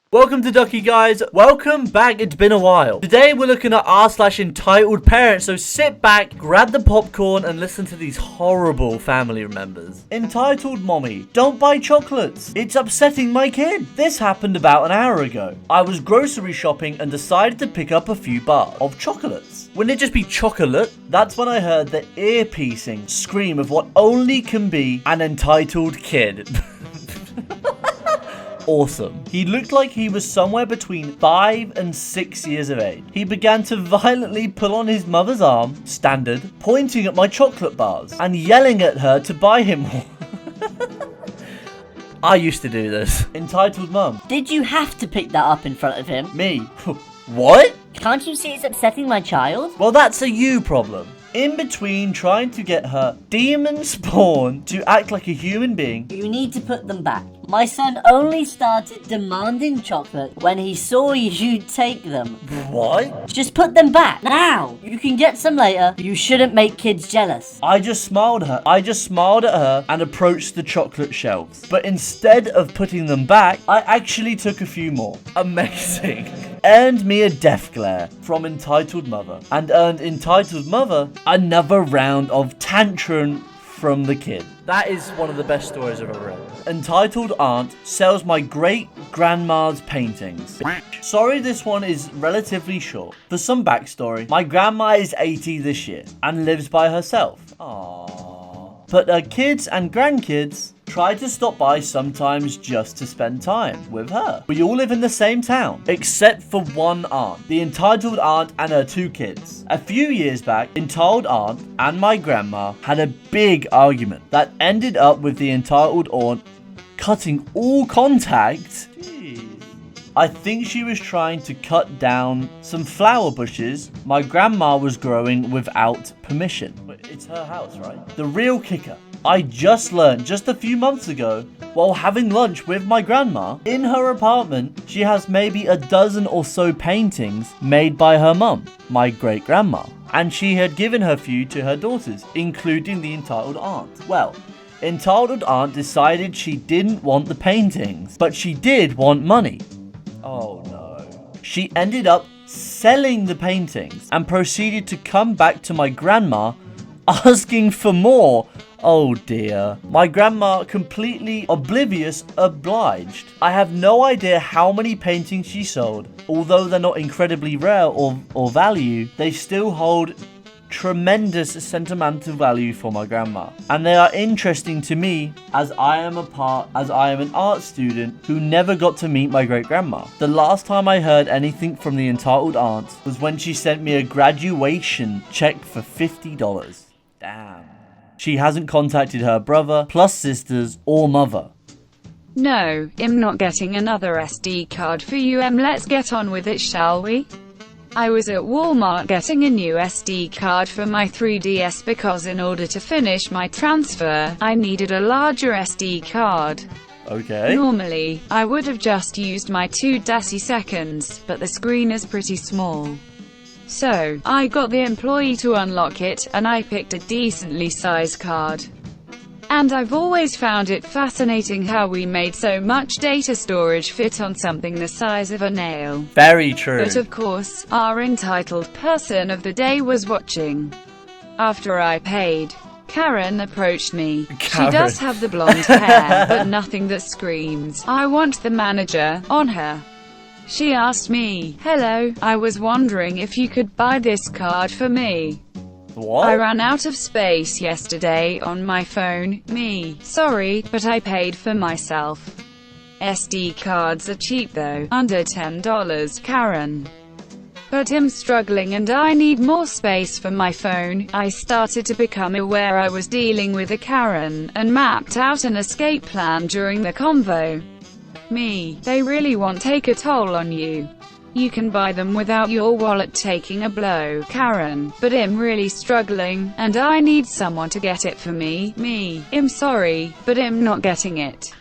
Welcome to Duckie, guys. Welcome back. It's been a while. Today we're looking at r/entitled parents. So sit back, grab the popcorn, and listen to these horrible family members. Entitled mommy, don't buy chocolates. It's upsetting my kid. This happened about an hour ago. I was grocery shopping and decided to pick up a few bars of chocolates. Wouldn't it just be chocolate? That's when I heard the ear-piercing scream of what only can be an entitled kid. Awesome. He looked like he was somewhere between 5 and 6 years of age. He began to violently pull on his mother's arm, standard, pointing at my chocolate bars and yelling at her to buy him more. I used to do this. Entitled mum. Did you have to pick that up in front of him? Me. What? Can't you see it's upsetting my child? Well, that's a you problem. In between trying to get her demon spawn to act like a human being, You need to put them back. My son only started demanding chocolate when he saw you take them. what? Just put them back, now! You can get some later. You shouldn't make kids jealous. I just smiled at her and approached the chocolate shelves. But instead of putting them back, I actually took a few more. Amazing. Earned me a death glare from Entitled Mother. And earned Entitled Mother another round of tantrum from the kid. That is one of the best stories I've ever read. Entitled Aunt sells my great-grandma's paintings. Sorry, this one is relatively short. For some backstory, my grandma is 80 this year and lives by herself. Aww. But her kids and grandkids try to stop by sometimes just to spend time with her. We all live in the same town, except for one aunt, the entitled aunt and her 2 kids. A few years back, entitled aunt and my grandma had a big argument that ended up with the entitled aunt cutting all contact. Jeez. I think she was trying to cut down some flower bushes my grandma was growing without permission. But it's her house, right? The real kicker. I just learned just a few months ago, while having lunch with my grandma, in her apartment, she has maybe a dozen or so paintings made by her mum, my great-grandma. And she had given her few to her daughters, including the entitled aunt. Well, entitled aunt decided she didn't want the paintings, but she did want money. Oh no. She ended up selling the paintings and proceeded to come back to my grandma asking for more. Oh dear. My grandma, completely oblivious, obliged. I have no idea how many paintings she sold. Although they're not incredibly rare or value, they still hold tremendous sentimental value for my grandma. And they are interesting to me as I am an art student who never got to meet my great-grandma. The last time I heard anything from the entitled aunt was when she sent me a graduation check for $50. Damn. She hasn't contacted her brother, plus sisters, or mother. No, I'm not getting another SD card for you. Let's get on with it, shall we? I was at Walmart getting a new SD card for my 3DS because in order to finish my transfer, I needed a larger SD card. Okay. Normally, I would have just used my 2 seconds, but the screen is pretty small. So, I got the employee to unlock it, and I picked a decently sized card. And I've always found it fascinating how we made so much data storage fit on something the size of a nail. Very true. But of course, our entitled person of the day was watching. After I paid, Karen approached me. She does have the blonde hair, but nothing that screams, "I want the manager," on her. She asked me, "Hello, I was wondering if you could buy this card for me. What? I ran out of space yesterday on my phone. Me, sorry, but I paid for myself. SD cards are cheap though, under $10, Karen. But I'm struggling and I need more space for my phone." I started to become aware I was dealing with a Karen, and mapped out an escape plan during the convo. Me, they really won't take a toll on you. You can buy them without your wallet taking a blow, Karen, but I'm really struggling, and I need someone to get it for me. Me, I'm sorry, but I'm not getting it.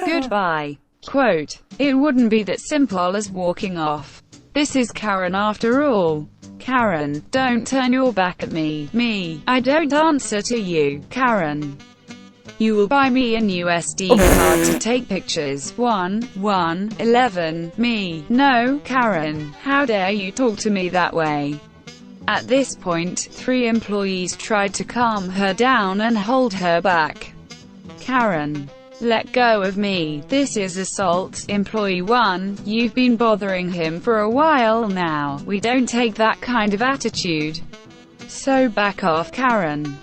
Goodbye. Quote, "It wouldn't be that simple as walking off. This is Karen after all. Karen, don't turn your back at me. Me, I don't answer to you, Karen." You will buy me a new SD card to take pictures. 11. Me. No, Karen. How dare you talk to me that way? At this point, 3 employees tried to calm her down and hold her back. Karen. Let go of me. This is assault. Employee 1, you've been bothering him for a while now. We don't take that kind of attitude. So back off, Karen.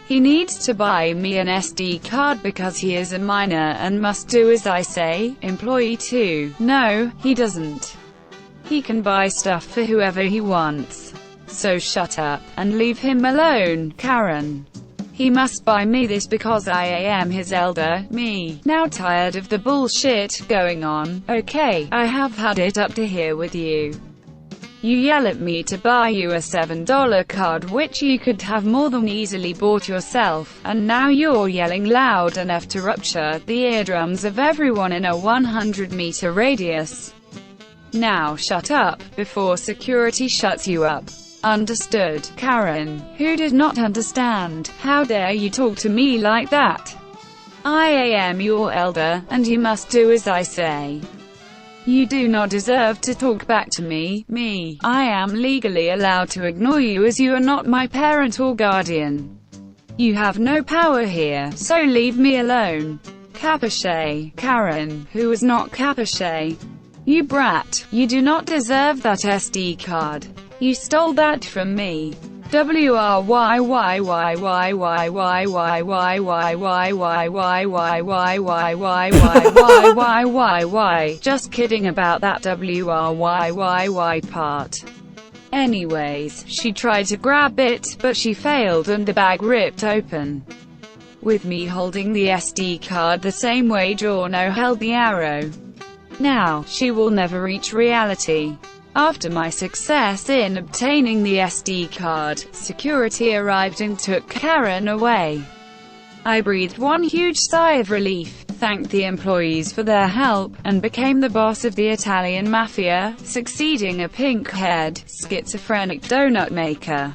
He needs to buy me an SD card because he is a minor and must do as I say. Employee 2, no, he doesn't. He can buy stuff for whoever he wants. So shut up, and leave him alone, Karen. He must buy me this because I am his elder, me. Now tired of the bullshit going on. Okay, I have had it up to here with you. You yell at me to buy you a $7 card which you could have more than easily bought yourself, and now you're yelling loud enough to rupture the eardrums of everyone in a 100-meter radius. Now shut up, before security shuts you up. Understood, Karen, who did not understand. How dare you talk to me like that? I am your elder, and you must do as I say. You do not deserve to talk back to me. I am legally allowed to ignore you as you are not my parent or guardian. You have no power here, so leave me alone. Capiche, Karen, who is not Capiche. You brat, you do not deserve that SD card. You stole that from me. Just kidding about that part. Anyways, she tried to grab it, but she failed and the bag ripped open. With me holding the SD card the same way Giorno held the arrow. Now, she will never reach reality. After my success in obtaining the SD card, security arrived and took Karen away. I breathed one huge sigh of relief, thanked the employees for their help, and became the boss of the Italian mafia, succeeding a pink-haired, schizophrenic donut maker.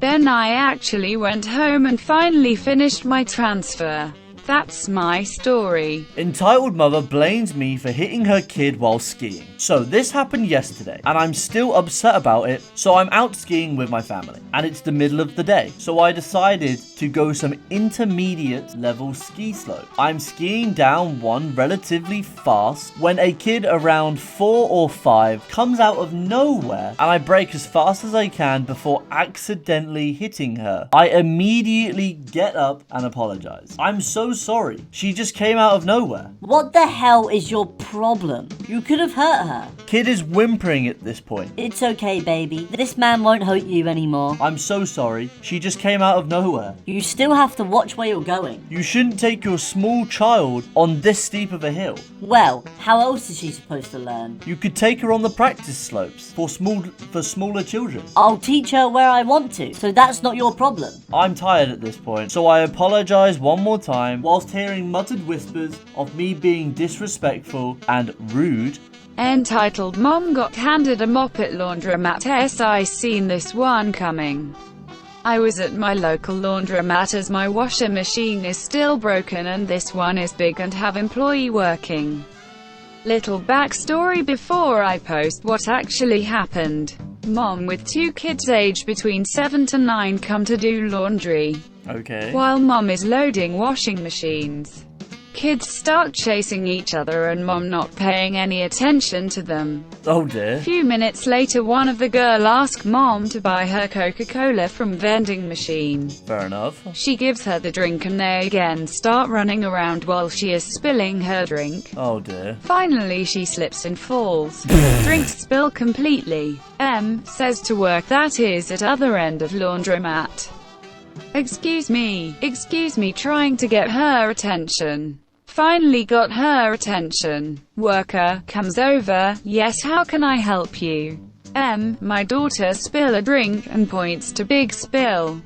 Then I actually went home and finally finished my transfer. That's my story. Entitled mother blames me for hitting her kid while skiing. So this happened yesterday, and I'm still upset about it, so I'm out skiing with my family. And it's the middle of the day, so I decided to go some intermediate level ski slope. I'm skiing down one relatively fast when a kid around 4 or 5 comes out of nowhere, and I brake as fast as I can before accidentally hitting her. I immediately get up and apologize. I'm so sorry. She just came out of nowhere. What the hell is your problem? You could have hurt her. Kid is whimpering at this point. It's okay, baby. This man won't hurt you anymore. I'm so sorry. She just came out of nowhere. You still have to watch where you're going. You shouldn't take your small child on this steep of a hill. Well, how else is she supposed to learn? You could take her on the practice slopes for smaller children. I'll teach her where I want to, so that's not your problem. I'm tired at this point, so I apologize one more time whilst hearing muttered whispers of me being disrespectful and rude. Entitled Mom got handed a mop at Laundromat. I seen this one coming. I was at my local laundromat as my washer machine is still broken and this one is big and have employee working. Little backstory before I post what actually happened. Mom with 2 kids aged between 7 to 9 come to do laundry. Okay. While Mom is loading washing machines. Kids start chasing each other and Mom not paying any attention to them. Oh dear. Few minutes later one of the girl asks Mom to buy her Coca-Cola from vending machine. Fair enough. She gives her the drink and they again start running around while she is spilling her drink. Oh dear. Finally she slips and falls. Drink spill completely. M says to work that is at other end of laundromat. Excuse me, trying to get her attention. Finally got her attention. Worker comes over. Yes, how can I help you? M, my daughter spill a drink and points to big spill.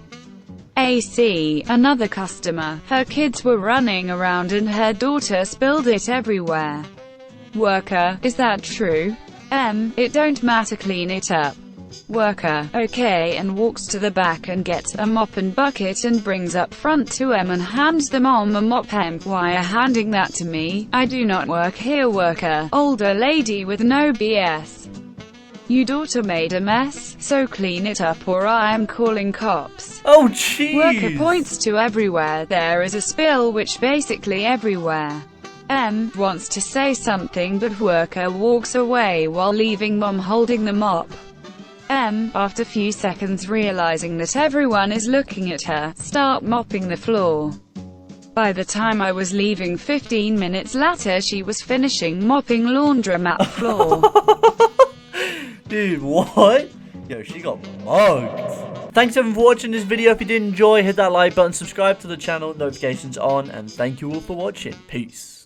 AC, another customer. Her kids were running around and her daughter spilled it everywhere. Worker, is that true? M, it don't matter, clean it up. Worker, okay, and walks to the back and gets a mop and bucket and brings up front to M and hands the mom a mop. Why are handing that to me? I do not work here. Worker, older lady with no BS. Your daughter made a mess, so clean it up or I am calling cops. Oh, jeez. Worker points to everywhere. There is a spill, which basically everywhere. M wants to say something, but worker walks away while leaving mom holding the mop. M, after few seconds realizing that everyone is looking at her, start mopping the floor. By the time I was leaving 15 minutes later, she was finishing mopping laundromat floor. Dude, what? Yo, she got mugged. Thanks everyone for watching this video. If you did enjoy, hit that like button, subscribe to the channel, notifications on, and thank you all for watching. Peace.